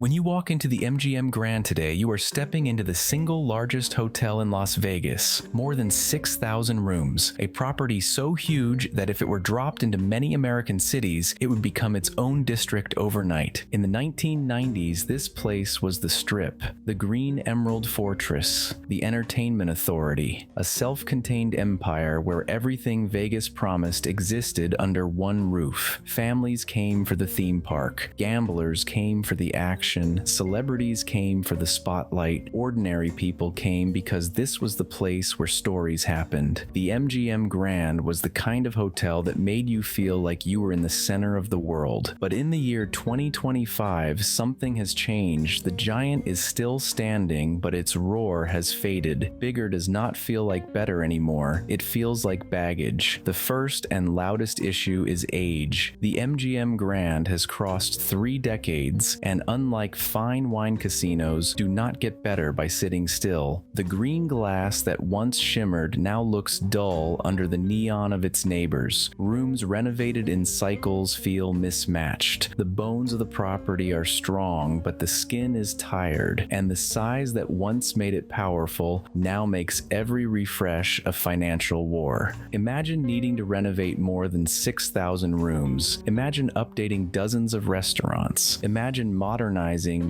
When you walk into the MGM Grand today, you are stepping into the single largest hotel in Las Vegas, more than 6,000 rooms, a property so huge that if it were dropped into many American cities, it would become its own district overnight. In the 1990s, this place was the Strip, the Green Emerald Fortress, the Entertainment Authority, a self-contained empire where everything Vegas promised existed under one roof. Families came for the theme park, gamblers came for the action, celebrities came for the spotlight, ordinary people came because this was the place where stories happened. The MGM Grand was the kind of hotel that made you feel like you were in the center of the world. But in the year 2025, something has changed. The giant is still standing, but its roar has faded. Bigger does not feel like better anymore. It feels like baggage. The first and loudest issue is age. The MGM Grand has crossed 3 decades, and unlike fine wine casinos, do not get better by sitting still. The green glass that once shimmered now looks dull under the neon of its neighbors. Rooms renovated in cycles feel mismatched. The bones of the property are strong, but the skin is tired, and the size that once made it powerful now makes every refresh a financial war. Imagine needing to renovate more than 6,000 rooms. Imagine updating dozens of restaurants. Imagine modernizing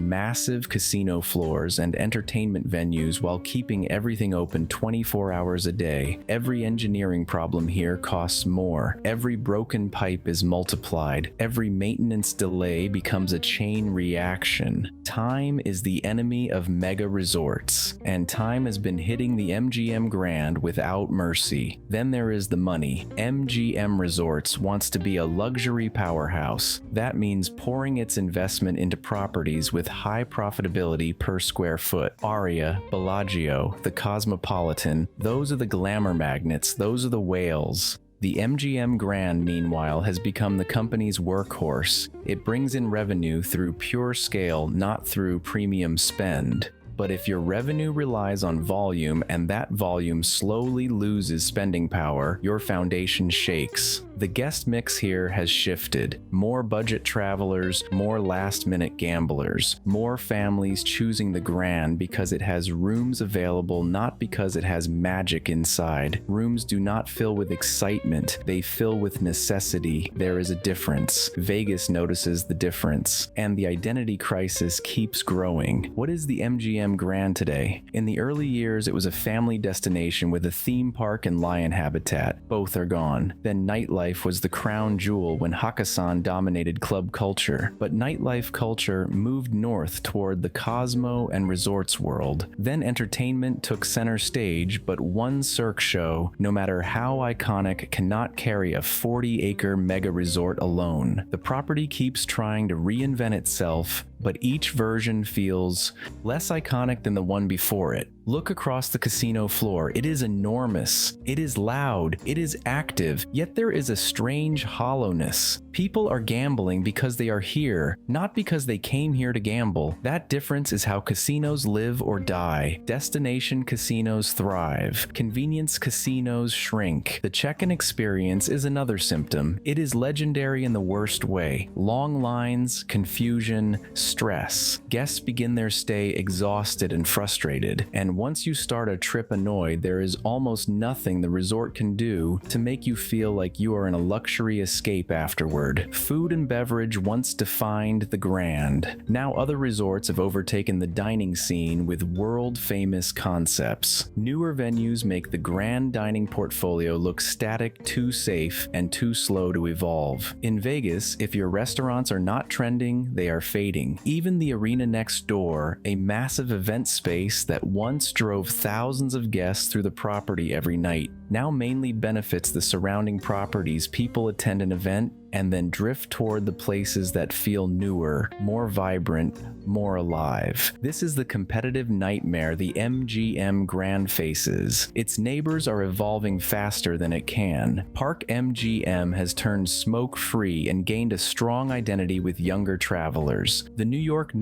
massive casino floors and entertainment venues while keeping everything open 24 hours a day. Every engineering problem here costs more. Every broken pipe is multiplied. Every maintenance delay becomes a chain reaction. Time is the enemy of mega resorts, and time has been hitting the MGM Grand without mercy. Then there is the money. MGM Resorts wants to be a luxury powerhouse. That means pouring its investment into properties with high profitability per square foot. Aria, Bellagio, the Cosmopolitan, those are the glamour magnets, those are the whales. The MGM Grand, meanwhile, has become the company's workhorse. It brings in revenue through pure scale, not through premium spend. But if your revenue relies on volume and that volume slowly loses spending power, your foundation shakes. The guest mix here has shifted. More budget travelers, more last-minute gamblers, more families choosing the Grand because it has rooms available, not because it has magic inside. Rooms do not fill with excitement, they fill with necessity. There is a difference. Vegas notices the difference, and the identity crisis keeps growing. What is the MGM Grand today? In the early years, it was a family destination with a theme park and lion habitat. Both are gone. Then nightlife was the crown jewel when Hakkasan dominated club culture. But nightlife culture moved north toward the Cosmo and resorts world. Then entertainment took center stage, but one Cirque show, no matter how iconic, cannot carry a 40-acre mega resort alone. The property keeps trying to reinvent itself, but each version feels less iconic than the one before it. Look across the casino floor. It is enormous. It is loud. It is active. Yet there is a strange hollowness. People are gambling because they are here, not because they came here to gamble. That difference is how casinos live or die. Destination casinos thrive. Convenience casinos shrink. The check-in experience is another symptom. It is legendary in the worst way. Long lines, confusion, stress. Guests begin their stay exhausted and frustrated, and once you start a trip annoyed, there is almost nothing the resort can do to make you feel like you are in a luxury escape afterward. Food and beverage once defined the Grand. Now other resorts have overtaken the dining scene with world-famous concepts. Newer venues make the Grand dining portfolio look static, too safe, and too slow to evolve. In Vegas, if your restaurants are not trending, they are fading. Even the arena next door, a massive event space that once drove thousands of guests through the property every night, now mainly benefits the surrounding properties. People attend an event and then drift toward the places that feel newer, more vibrant, more alive. This is the competitive nightmare the MGM Grand faces. Its neighbors are evolving faster than it can. Park MGM has turned smoke-free and gained a strong identity with younger travelers. The New York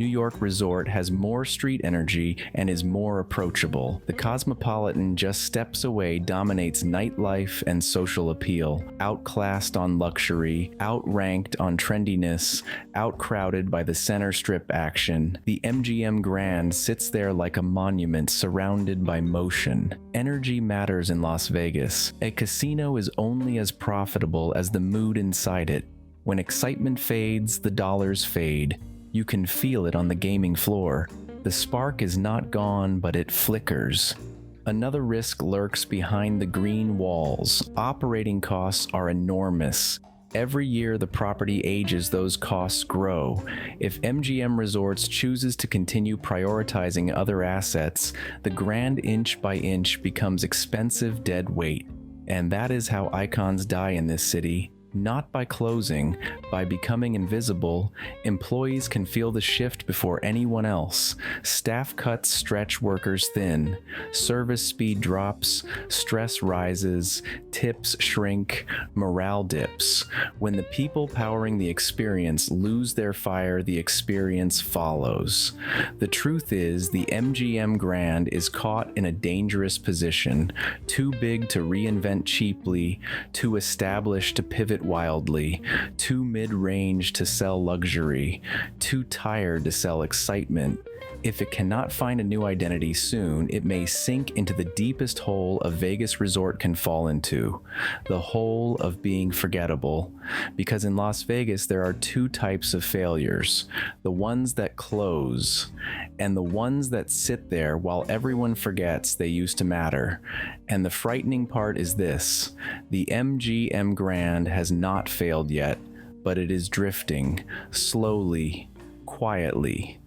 resort has more street energy and is more approachable. The Cosmopolitan just steps away, dominates dominates nightlife and social appeal, outclassed on luxury, outranked on trendiness, outcrowded by the center strip action. The MGM Grand sits there like a monument surrounded by motion. Energy matters in Las Vegas. A casino is only as profitable as the mood inside it. When excitement fades, the dollars fade. You can feel it on the gaming floor. The spark is not gone, but it flickers. Another risk lurks behind the green walls. Operating costs are enormous. Every year the property ages, those costs grow. If MGM Resorts chooses to continue prioritizing other assets, the Grand inch by inch becomes expensive dead weight. And that is how icons die in this city. Not by closing, by becoming invisible. Employees can feel the shift before anyone else. Staff cuts stretch workers thin. Service speed drops, stress rises, tips shrink, morale dips. When the people powering the experience lose their fire, the experience follows. The truth is, the MGM Grand is caught in a dangerous position, too big to reinvent cheaply, too established to pivot wildly, too mid-range to sell luxury, too tired to sell excitement. If it cannot find a new identity soon, it may sink into the deepest hole a Vegas resort can fall into, the hole of being forgettable. Because in Las Vegas, there are two types of failures: the ones that close, and the ones that sit there while everyone forgets they used to matter. And the frightening part is this: the MGM Grand has not failed yet, but it is drifting, slowly, quietly,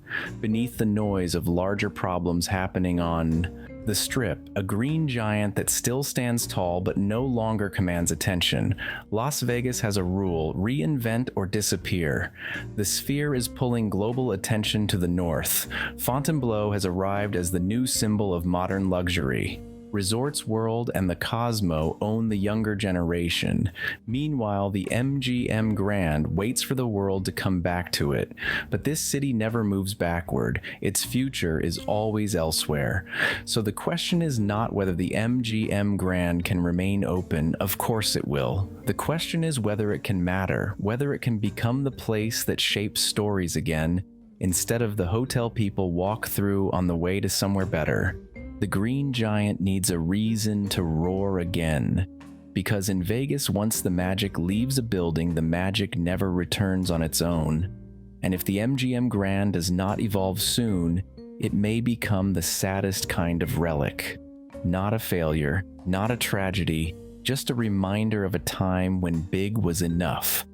beneath the noise of larger problems happening on the Strip, a green giant that still stands tall but no longer commands attention. Las Vegas has a rule: reinvent or disappear. The Sphere is pulling global attention to the north. Fontainebleau has arrived as the new symbol of modern luxury. Resorts World and the Cosmo own the younger generation. Meanwhile, the MGM Grand waits for the world to come back to it. But this city never moves backward. Its future is always elsewhere. So the question is not whether the MGM Grand can remain open. Of course it will. The question is whether it can matter, whether it can become the place that shapes stories again, instead of the hotel people walk through on the way to somewhere better. The green giant needs a reason to roar again. Because in Vegas, once the magic leaves a building, the magic never returns on its own. And if the MGM Grand does not evolve soon, it may become the saddest kind of relic. Not a failure, not a tragedy, just a reminder of a time when big was enough.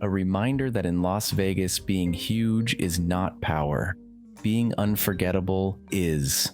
A reminder that in Las Vegas, being huge is not power. Being unforgettable is.